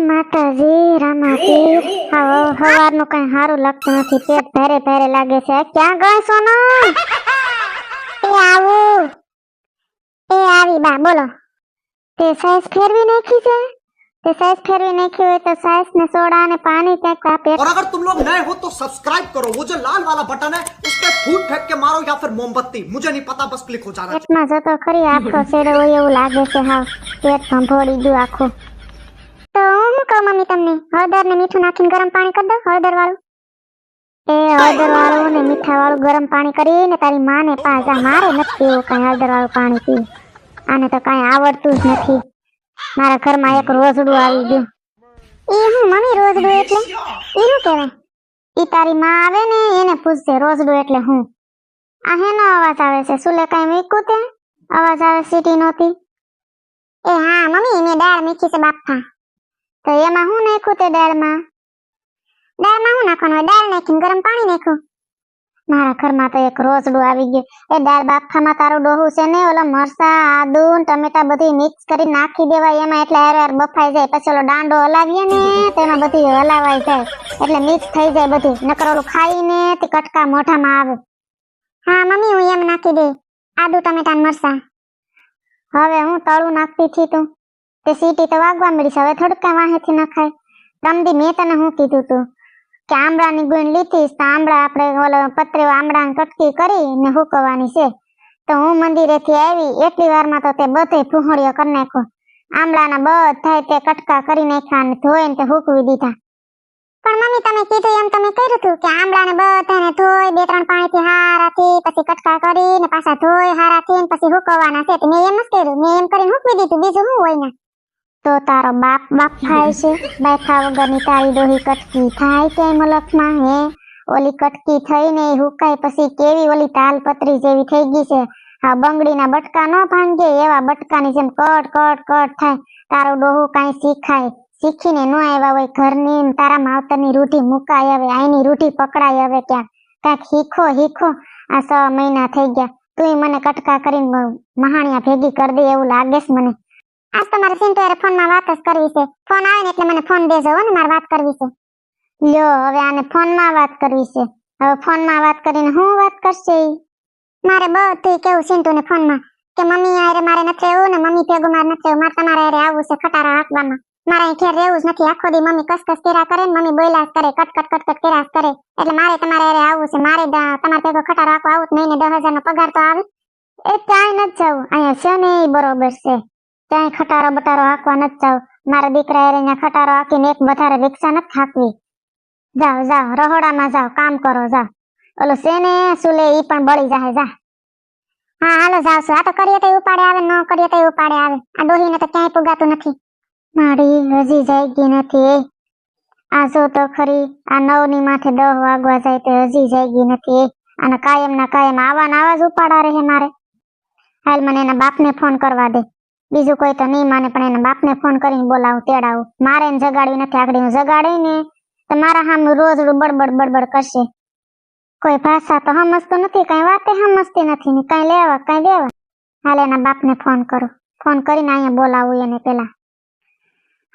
માતાજી રામાપીર હવારનું કઈ સારું લાગતું નથી. પેટ ભારે ભારે લાગે છે. ક્યાં ગઈ સોનો? એ આવું એ આવી બા બોલો. તે સાઈઝ ફેરવી નાખી છે? તે સાઈઝ ફેરવી નાખી હોય તો સાઈઝ ને સોડા ને પાણી फेंक पेट। और अगर तुम लोग नए हो तो सब्सक्राइब करो, वो जो लाल वाला बटन है उस पे फूट फेंक के मारो या फिर मोमबत्ती, मुझे नहीं पता, बस क्लिक हो जाना चाहिए। पेटમાં જતો ખરી આખો છેડો હોય એવું લાગે છે. હાવ પેટ ભંભોળી ગયું આખું. તો હું શું કહું મમ્મી તમને, હળદર ને મીઠું નાખીને ગરમ પાણી કરી દો. હળદર વાળું હળદર વાળું ને મીઠા વાળું ગરમ પાણી કરીને તારી માને પાજા. મારે નથી પીવું કઈ હળદર વાળું પાણી પીવું. આને તો કઈ આવડતું જ નથી. મારા ઘરમાં એક રોજડું આવી ગયું. એ હું મમ્મી રોજડું એટલે એ શું કહેવાય? ઈ તારી માં આવે ને એને પૂછજે રોજડું એટલે હું. આ હેનો અવાજ આવે છે? સુલે કઈ મૂક્યું તે અવાજ આવે સીટી નહોતી. એ હા મમ્મી મેં દાળ મૂકી છે બાપા. તો એમાં હું નાખ્યું તે દાળમાં હું નાખવાનું હોય? દાળ નાખીને ગરમ પાણી નાખ્યું. મારા ઘરમાં તો એક રોજડું આવી ગયું. એ દાળ બાફામાં તારું ડોહું છે ને ઓલા મરસા આદુ ટમેટા બધી મિક્સ કરી નાખી દેવાય એમાં, એટલે હાર બફાઈ જાય. પછી ઓલો દાંડો હલાવીએ ને તેમાં બધી હલાવાઈ જાય એટલે મિક્સ થઈ જાય બધી. નકર ઓલું ખાઈને તે કટકા મોઢામાં આવે. હા મમ્મી હું એમ નાખી દે આદુ ટમેટા ને મરસા. હવે હું તળું નાખતી થી તું તે સીટી તો વાગવા મળી છે. હવે થોડુંક કઈ વાહેથી ન ખાય. રમદી મેં તને શું કીધું તું કે આંબળાની ગુણ લીધીશ તો આંબળા આપણે ઓલો પતરે આંબળાની કટકી કરીને હુકવવાની છે. તો હું મંદિરેથી આવી એટલી વારમાં તો તે બધે ફૂહણીઓ કરી નાખ્યો. આંબળાના બધા તે કટકા કરી નાખ્યા અને ધોઈને તે હુકવી દીધા. પણ મમ્મી તમે કીધું એમ તમે કર્યું હતું કે આંબળાને બધાને ધોઈ 2-3 પાણીથી હારાથી પછી કટકા કરીને પાછા ધોઈ હારાથી ને પછી હુકવવાના છે. મેં એમ જ કર્યું. મેં એમ કરીને હુકવી દીધું. બીજું શું હોય ને? તો તારો બાપ થાય છે? બાફા વગરની તારી ડોહી કટકી થાય કે મલકમાં? હે ઓલી કટકી થઈને હુકાય પછી કેવી ઓલી તાલપત્રી જેવી થઈ ગઈ છે. હા બંગડીના બટકા ન ભાંગે એવા બટકાની જેમ કટ કટ કટ થાય. તારું ડોહું કાંઈ શીખાય શીખીને ન આવ્યા હોય ઘરની તારા માવતરની રૂઢી મુકાય હવે આઈની રૂઢી પકડાય હવે ક્યાંક. કાંઈક હીખો. આ 6 મહિના થઈ ગયા તુંય મને કટકા કરીને મહાણિયા ભેગી કરી દે એવું લાગે છે મને. આજ તમારે સિન્ટુ યાર ફોનમાં વાત જ કરવી છે. ફોન આવે ને એટલે મને ફોન દેજો હો ને, મારે વાત કરવી છે. લ્યો હવે આને ફોનમાં વાત કરવી છે. હવે ફોનમાં વાત કરીને હું વાત કરશે? મારે બધું કેવું સિન્ટુને ફોનમાં કે મમ્મી યારે મારે નથી રહેવું ને મમ્મી ભેગું મારે નથી રહેવું. મારે તમારે યારે આવવું છે ખટારા હાંકવામાં. મારે અહીં ઘેર રહેવું જ નથી. આખો દી મમ્મી કસકસ કર્યા કરે ને મમ્મી બોલ્યા કરે કટ કર્યા કરે. એટલે મારે તમારે યારે આવવું છે. મારે તમારે ભેગો ખટારો હાંકવા આવું જ નહીં ને 10,000 નો પગાર તો આવે. એ ક્યાંય નથી જવું. અહીંયા છે ને એ બરોબર છે. ક્યાંય ખટારો બટારો હાંકવા નથી જાવ. મારા દીકરા અહીંયા ખટારો હાંકીને એક વધારે રિક્ષા નથી હાંકવી. જાઓ રહોડામાં જાઓ કામ કરો જાઓ. ઓલો છે ને સુલે ઈ પણ બળી જાય. જા હા હાલો જાવ છું. આ તો કરીએ તો ઉપાડે આવે ન કરીએ તો ઉપાડે આવે. આ ડોહીને તો ક્યાંય પુગાતું નથી. મારી હજી જાગી નથી. આ જો તો ખરી આ 9 ની માથે 10 વાગવા જાય તો હજી જાગી નથી. અને કાયમ ના કાયમ આવા જ ઉપાડા રહે મારે. હાલ મને એના બાપને ફોન કરવા દે. બીજું કોઈ તો નહીં માને પણ એના બાપને ફોન કરીને બોલાવું તેડાવું. મારે એને જગાડવી નથી. આગળ હું જગાડી ને તો મારા સામે રોજડું બડબડ કરશે. કોઈ ભાષા તો સમજતું નથી, કઈ વાતે સમજતી નથી ને કઈ લેવા કઈ દેવા. હાલ એના બાપને ફોન કરું. ફોન કરીને અહીંયા બોલાવું એને પેલા.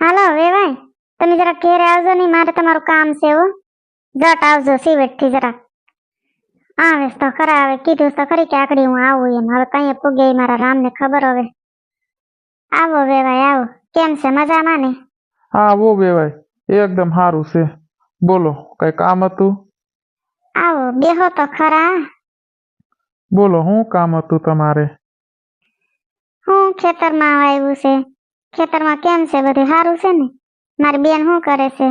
હાલો વેવાય તમે જરા ઘેરે આવજો ને, મારે તમારું કામ છે હો. જટ આવજો સિવેટ થી જરા. આવે તો ખરા. હવે કીધું તો ખરી કે આકડી હું આવું એમ. હવે કઈ પૂગે મારા રામને ખબર. હવે આવો વેવાય આવો. કેમ છે મજામાં ને? હા વો વેવાય એકદમ સારું છે. બોલો કઈ કામ હતું? આવો બેહો તો ખરા. બોલો શું કામ હતું તમારે? હું ખેતરમાં આવ્યું છે. ખેતરમાં કેમ છે બધું સારું છે ને? મારી બેન શું કરે છે?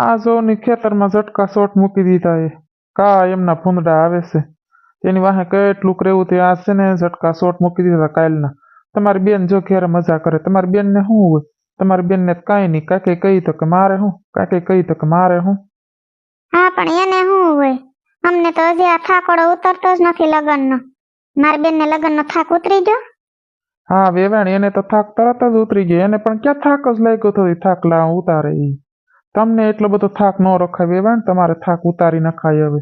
આ જો ની ખેતરમાં ઝટકા શોટ મૂકી દીધા. એ કા એમના ભૂંદડા આવે છે તેની વાહે કેટલું રહેવું તે આ છે ને ઝટકા શોટ મૂકી દીધા કાલના. તમારી બેન જો ઘેરે મજા કરે. તમારી બેનને શું હોય? તમારી બેનને કાંઈ નહીં. કાંઈ કહી તો કે મારે શું, કાંઈ કહી તો કે મારે શું. હા પણ એને શું હોય? અમને તો હજી આ થાકોડો ઉતરતો જ નથી લગનનો. મારી બેનને લગનનો થાક ઉતરી ગયો? હા વેવાણી એને તો થાક તરત જ ઉતરી ગયો. એને પણ ક્યાં થાક જ લાગ્યો તો થાક ઉતારે ઈ. તમને એટલો બધો થાક ન રખાય વેવાણ. તમારે થાક ઉતારી નખાય હવે.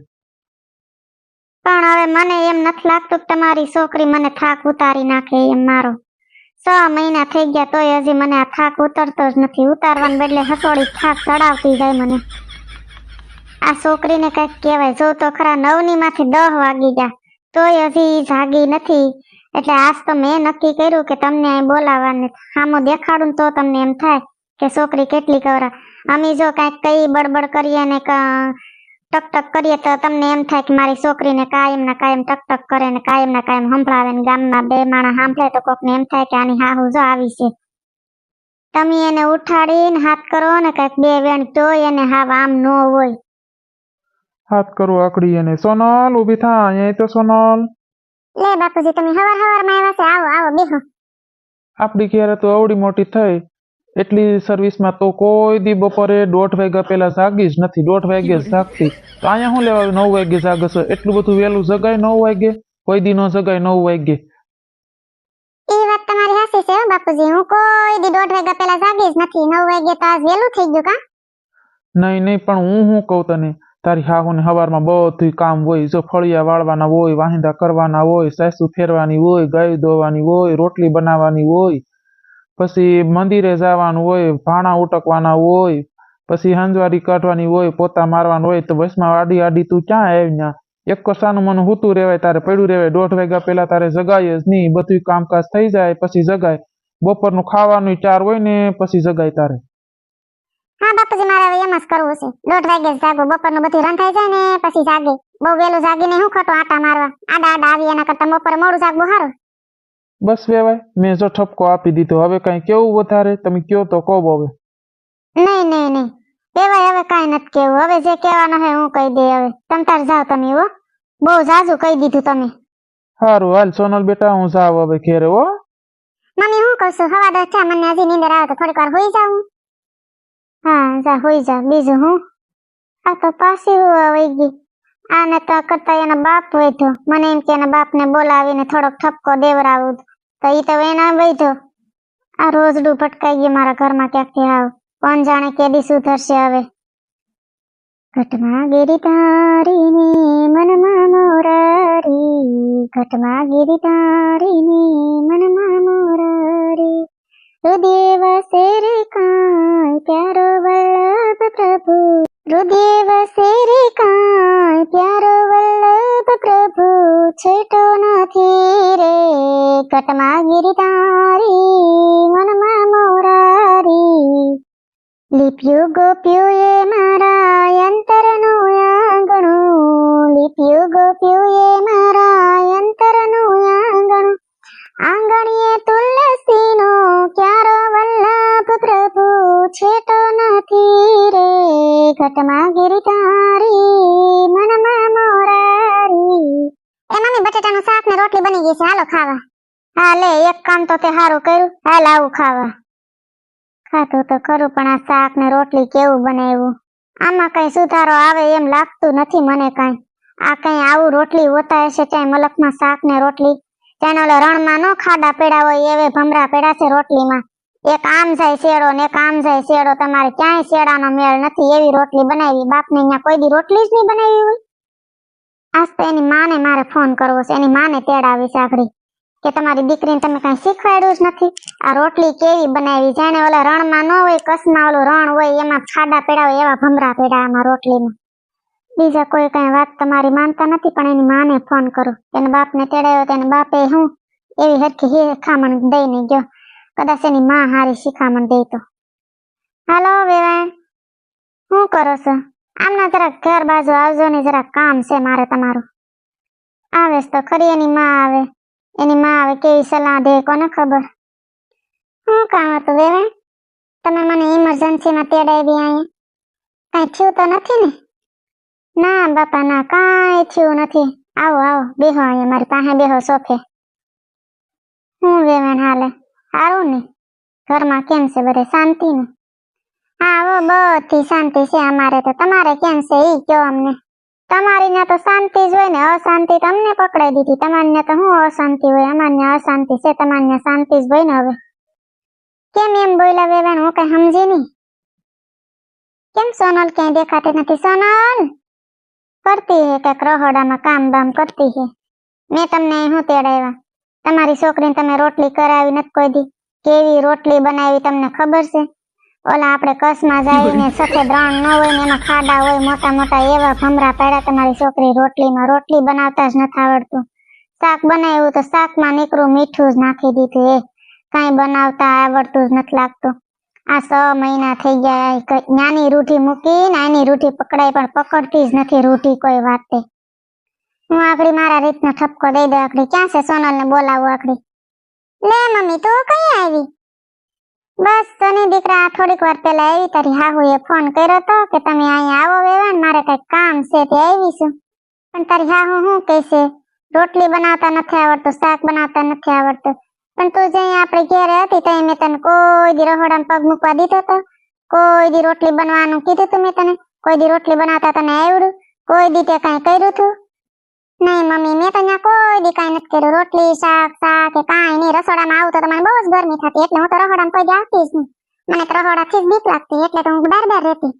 પણ હવે મને એમ નથી લાગતું કે તમારી છોકરી મને થાક ઉતારી નાખે એમ. મારો 6 મહિના થઈ ગયા તોય હજી મને આ થાક ઉતરતો જ નથી. ઉતારવાને બદલે હસોડી થાક ચડાવતી જાય મને. આ છોકરીને કઈક કહેવાય. જો તો ખરા 9ની માંથી 10 વાગી ગયા તોય હજી જાગી નથી. એટલે આજ તો મેં નક્કી કર્યું કે તમને અહીં બોલાવવાને સામું દેખાડું તો તમને એમ થાય કે છોકરી કેટલી કવરા. અમે જો કઈક કઈ બડબડ કરીએ ને ટક ટક કરીએ તો તમને એમ થાય કે મારી છોકરીને કાયમ ના કાયમ ટક ટક કરે ને કાયમ ના કાયમ સંભળાવે ને ગામમાં 2 માણસ સાંભળે તો કોકને એમ થાય કે આની હાહુ જો આવી છે. તમે એને ઉઠાડીને હાથ કરો ને કઈક 2 વેણ તોય એને હાવ આમ ન હોય. હાથ કરો આકડી એને. સોનલ ઊભી થા. અહીંયા તો સોનલ. લે બાપુજી તમે હવાર માં આવ્યા છે. આવો આવો બેહો. આપડી ઘેરે તો અવડી મોટી થઈ એટલી સર્વિસમાં તો કોઈ દી બપોરે 1:30 વાગ્યા પહેલા જાગી જ નથી. 1:30 વાગે જાગતી તો અહીંયા શું લેવા 9 વાગે જાગશો? એટલું બધું વહેલું જગાય 9 વાગે? કોઈ દી ન જગાય 9 વાગે. એ વાત તમારી સાચી છે બાપુજી. હું કોઈ દી 1:30 વાગ્યા પહેલા જાગી જ નથી. 9 વાગે તો આજ વહેલું થઈ ગયું કા? નહીં પણ હું શું કહું તને, તારી હાહુને સવારમાં બધું કામ હોય. જો ફળિયા વાળવાના હોય, વાહિંદા કરવાના હોય, સાસુ ફેરવાની હોય, ગાય દોવાની હોય, રોટલી બનાવવાની હોય, પછી મંદિરે જવાનું હોય, ભાણા ઉટકવાના હોય, પછી હંજવારી કાઢવાની હોય, પોતા મારવાનું હોય. તો બસમાં આડી તું ક્યાં આવી? ત્યાં એક સાનું મને હૂતું રહેવાય, તારે પડ્યું રહેવાય. 1:30 વાગ્યા પહેલા તારે જગાય જ નહીં. બધું કામકાજ થઈ જાય પછી જગાય. બપોરનું ખાવાનું 4 હોય ને પછી જગાય તારે. હા બાપુજી મારે હવે એમ જ કરવું છે. 1:30 વાગે જાગો. બપોરનું બધું રંધાઈ જાય ને પછી જાગે. બહુ વહેલું જાગીને હું ખોટો આટા મારવા. આડા આવી એના કરતા બપોરે મોડું જાગવું સારું. બસ વેવાય, મેં જો ઠપકો આપી દીધો. હવે કઈ કેવું વધારે? તમે કયો તો કહો હવે. નહીં બેવાય હવે કાંઈ નથી કેવું. હવે જે કહેવાનું હોય હું કહી દે. હવે તમ તાર જાઓ તમે. હો બહુ જાજુ કહી દીધું તમે. સારું હાલ સોનલ બેટા, હું જાવ હવે ઘેરે. હો મમ્મી હું કહું છું 10:15 મને હજી નીંદર આવે તો થોડીક વાર હોઈ જાઉં. હા જા હોઈ જા. બીજું હું આ તો પાછી વહી ગઈ. આને તો કરતા એના બાપ વધ્યો. મને એમ કે એના બાપને બોલાવીને થોડોક ઠપકો દેવરાવું તો ઈ તો એના વધ્યો. આ રોજડું ભટકાઈ ગયું મારા ઘરમાં ક્યાંકથી. આવ કોણ જાણે કેદી સુધરશે હવે. ઘટમાં ગિરિધારીની મનમાં મોરારી, ઘટમાં ગિરિધારીની મનમાં મોરારી, હૃદય વસે રે કાંઈ પ્યારો વલ્લભ પ્રભુ, હૃદય વસે રે કાંઈ પ્યારો વલ્લભ પ્રભુ, છેટો નથી રે ઘટમાં ગિરિધારી મનમાં મોરારી, લીપ્યું ગોપ્યું એ મારા અંતરનું આંગણું, લીપ્યું ગોપ્યું એ મારા અંતરનું આંગણું, આંગણીએ તુલસીનો ક્યારો વલ્લભ પ્રભુ, છેટો નથી રે ઘટમાં ગિરિધારી મનમાં મોરારી. એ મમ્મી બટેટાનું શાક ને રોટલી બની ગઈ છે, હાલો ખાવા. હા લે એક કામ તો તે સારું કર્યું. હાલ આવું ખાવા. ખાધું તો ખરું પણ આ શાક ને રોટલી કેવું બનાવ્યું. આમાં કઈ સુધારો આવે એમ લાગતું નથી મને કઈ. આ કઈ આવું રોટલી હોતા હશે ચાહે મલકમાં શાક ને રોટલી. ચાહે ઓલા રણમાં નો ખાડા પેડા હોય એવે ભમરા પેડા છે રોટલીમાં. એક આમ જાય શેડો ને એક આમ જાય શેડો. તમારે ક્યાંય શેડાનો મેળ નથી એવી રોટલી બનાવી. બાપને અહીંયા કોઈ દી રોટલી જ નહીં બનાવી હોય. આજ તો એની માને મારે ફોન કરવો છે. એની માને તેડાવી છે આગળ કે તમારી દીકરીને તમે કઈ શીખવાડ્યું જ નથી. આ રોટલી કેવી બનાવી. જાણે ઓલા રણમાં ન હોય, કચ્છમાં ઓલું રણ હોય એમાં ખાડા પેડા હોય એવા ભમરા પેડા આમાં રોટલીમાં. બીજા કોઈ કઈ વાત તમારી માનતા નથી પણ એની માને ફોન કરું. એના બાપને તેડાવ્યો તો એના બાપે હું એવી હરખી શિખામણ દઈને ગયો. કદાચ એની માં હારી શિખામણ દે તો. હાલો વેવાય, શું કરો છો? આમના જરાક ઘર બાજુ આવજો ને, જરાક કામ છે મારે તમારું. આવે તો ખરી એની માં આવે. એની માં આવે કેવી સલાહ દે કોને ખબર. શું કામ હતું વેવાય? તમે મને ઇમરજન્સીમાં તેડાવી અહીંયા. કઈ થયું તો નથી ને? ના બાપા ના, કાંઈ થયું નથી. આવો આવો બેહો અહીંયા મારી પાસે બેહો સોફે. હું વેવાય હાલે સારું ને? ઘરમાં કેમ છે બધે શાંતિ ને? હા હો બધી શાંતિ છે અમારે તો. તમારે કેમ છે ઈ કયો અમને. તમારી ને તો શાંતિ જ હોય ને, અશાંતિ તમને પકડાઈ દીધી. તમારી ને તો શું અશાંતિ હોય? અમારી અશાંતિ છે, તમારી ને શાંતિ જ હોય ને. હવે કેમ એમ બોલ્યા વેવાય? હું કઈ સમજી નહીં. કેમ સોનલ ક્યાંય દેખાતી નથી? સોનલ કરતી હે કઈક રહોડામાં કામ બામ કરતી હે. મેં તમને શું તેડાવ્યા? તમારી છોકરીને તમે રોટલી કરાવી નથી કોઈ દી. કેવી રોટલી બનાવી તમને ખબર છે? ઓલા આપણે કસમાં જઈને સફેદ રણ ન હોય ને એમાં ખાડા હોય મોટા મોટા એવા ભમરા પાડ્યા તમારી છોકરી રોટલી બનાવતા જ નથી આવડતું. શાક બનાવ્યું તો શાકમાં નીકળું મીઠું જ નાખી દીધું. કાંઈ બનાવતા આવડતું જ નથી લાગતું. આ 6 મહિના થઈ ગયા નાની રૂઢી મૂકી નાની રૂઢી પકડાય પણ પકડતી જ નથી રૂઢી કોઈ વાતે. હું આખડી મારા રીતનો ઠપકો દઈ દઉં. આખડી ક્યાં છે? સોનલને બોલાવું. આખડી લે મમ્મી તું કઈ આવી? બસ તને દીકરા થોડીક વાર પહેલા આવી. તારી હાહુએ ફોન કર્યો તો કે તમે અહીંયા આવો વેવાણ મારે કઈક કામ છે તે આવી છું. પણ તારી હાહુ શું કહેશે? રોટલી બનાવતા નથી આવડતું, શાક બનાવતા નથી આવડતું. પણ તું જે આપણે ઘેરે હતી ત્યાં મેં તને કોઈ દી રહોડામાં પગ મૂકવા દીધો તો? કોઈ દી રોટલી બનવાનું કીધું તું મેં તને? કોઈ દી રોટલી બનાવતા તને આવડ્યું? કોઈ દી તે કાંઈ કર્યું તું? નહીં મમ્મી મેં તો અહીંયા કોઈ દી કાંઈ નથી કર્યું. રોટલી શાક કે કાંઈ નહીં. રસોડામાં આવું તો મને બહુ જ ગરમી થતી એટલે હું તો રહોડામાં કોઈ દી આવતી જ નહીં. મને તો રહોડાથી જ બીક લાગતી એટલે તો હું બાર રહેતી.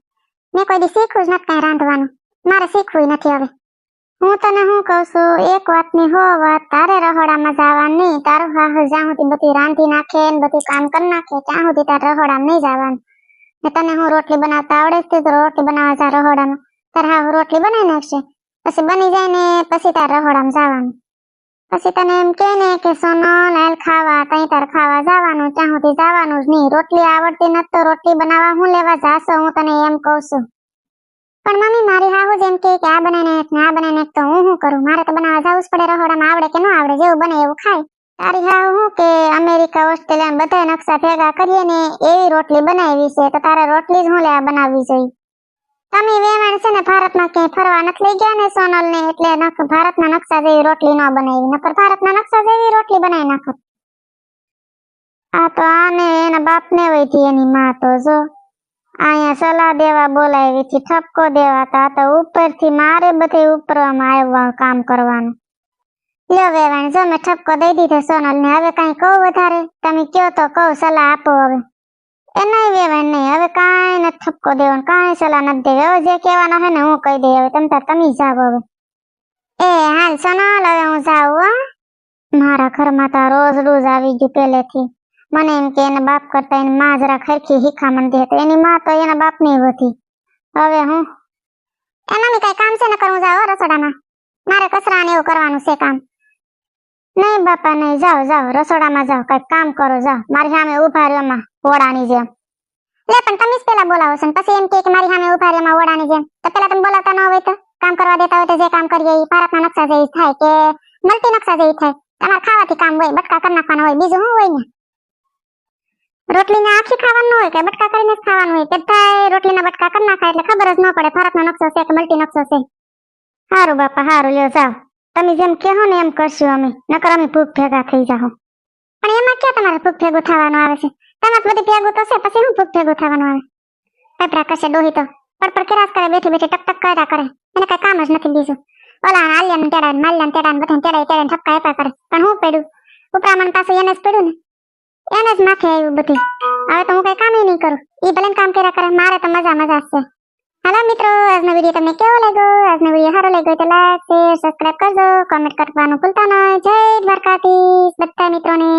મેં કોઈ દી શીખવું જ નથી કાંઈ રાંધવાનું. મારે શીખવું નથી હવે. હું તને શું કહું છું એક વાતની હો વાત, તારે રહોડામાં જવાનું નહીં. તારું હાહુ જ્યાં સુધી બધી રાંધી નાખે ને બધું કામ કરી નાખે ત્યાં સુધી તારે રહોડામાં નહીં જવાનું. ને તને હું રોટલી બનાવતા આવડે છે તો રોટલી બનાવવા જા રહોડામાં. તારે હાહુ રોટલી બનાવી નાખશે પછી બની જાય ને પછી તારે રહોડામાં જવાનું. પછી તને એમ કે ને કે સોનલ હાલ ખાવા, તઈ તારે ખાવા જવાનું. ત્યાં સુધી જવાનું જ નહીં. રોટલી આવડતી નથી તો રોટલી બનાવવા હું લેવા જાશો? હું તને એમ કહું છું. પણ મમ્મી મારી હાહુ જેમ કે આ બનાવીને એક ને આ બનાવીને એક તો હું શું કરું? મારે તો બનાવવા જવું જ પડે. રહોડામાં આવડે કે ન આવડે જેવું બને એવું ખાય. તારી હાહુ શું કે અમેરિકા ઓસ્ટ્રેલિયા બધા નકશા ભેગા કરીએ ને એવી રોટલી બનાવી છે તો તારે રોટલી જ હું લેવા બનાવવી જોઈએ. તમે વેવાણ છે ને ભારતમાં ક્યાંય ફરવા નથી લઈ ગયા ને સોનલ ને એટલે ભારતના નકશા જેવી રોટલી ન બનાવી. નકર ભારતના નકશા જેવી રોટલી બનાવી નાખત. આ તો આને એના બાપને વૈથી એની માં તો જો અહીંયા સલાહ દેવા બોલાવી હતી, ઠપકો દેવા તો આ તો ઉપરથી મારે બધે ઉપરમાં આવવા કામ કરવાનું. લ્યો વેવાણ જો મેં ઠપકો દઈ દીધો સોનલ ને. હવે કાંઈ કહું વધારે? તમે કયો તો કહું, સલાહ આપો હવે. એ નહીં વેવાણ નહીં, હવે કાંઈ નથી ઠપકો દેવાનો, કાંઈ સલાહ નથી દેવી. હવે જે કહેવાનો હે ને હું કહી દઈ. હવે તમે જાવ હવે. એ હાલ સોનલ હવે હું જાઉં હો. મારા ઘરમાં તો રોજ આવી ગયું પહેલેથી. મને એમ કે એના બાપ કરતા એની માં જરા ખરખી હિખામણ દે તો એની માં તો એના બાપ ની વધી. હવે હું એ મમ્મી કઈ કામ છે ને કરું જાવ રસોડામાં. મારે કચરા ને એવું કરવાનું છે કામ. નહીં બાપા નહીં, જાઓ રસોડામાં જાઓ, કઈક કામ કરો જાઓ. મારી સામે ઉભા રહ્યો એમાં ઓડાની જેમ. લે પણ તમે જ પેલા બોલાવો છો પછી એમ કે મારી સામે ઉભા રહ્યો એમાં ઓડાની જેમ. તો પેલા તમે બોલાવતા ન હોય તો કામ કરવા દેતા હોય તો જે કામ કરીએ એ ભારતના નકશા જેવી થાય કે મલ્ટી નકશા જેવી થાય? તમારે ખાવાથી કામ હોય, બટકા કરી નાખવાના હોય, બીજું શું હોય ને? રોટલીને આખી ખાવાનું હોય કે બટકા કરીને જ ખાવાનું હોય? બધાય રોટલીના બટકા કરી નાખાય એટલે ખબર જ ન પડે ભારતનો નકશો છે કે મલ્ટી નકશો છે. સારું બાપા સારું, લ્યો જાઓ. તમે જેમ કહો ને એમ કરશું અમે, નકર અમે ભૂખ ભેગા થઈ જાઓ. પણ એમાં ક્યાં તમારે ભૂખ ભેગું થવાનું આવે છે? તમારે બધી ભેગું તો છે પછી હું ભૂખ ભેગું થવાનું આવે? પેપરા કરશે ડોહી તો પર કેરાસ કરે, બેઠી ટક કર્યા કરે. એને કઈ કામ જ નથી બીજું. ઓલા આલિયાને તેડાને માલ્યાને તેડાને બધાને તેડાને ઠપકા આપ્યા કરે. પણ હું પડ્યું ઉપરામણ પાસે એને જ પડ્યું ને, એને જ માથે આવ્યું બધી. હવે તો હું કઈ કામ નહીં કરું. ઈ ભલે કામ કર્યા કરે, મારે તો મજા છે. હાલો મિત્રો, આજનો વિડીયો તમને કેવો લાગ્યો? આજનો વિડીયો સારો લાગ્યો તો લાઈક શેર સબસ્ક્રાઇબ કરજો, કોમેન્ટ કરવાનું ભૂલતા નહીં. જય દ્વારકાધીશ બધા મિત્રોને.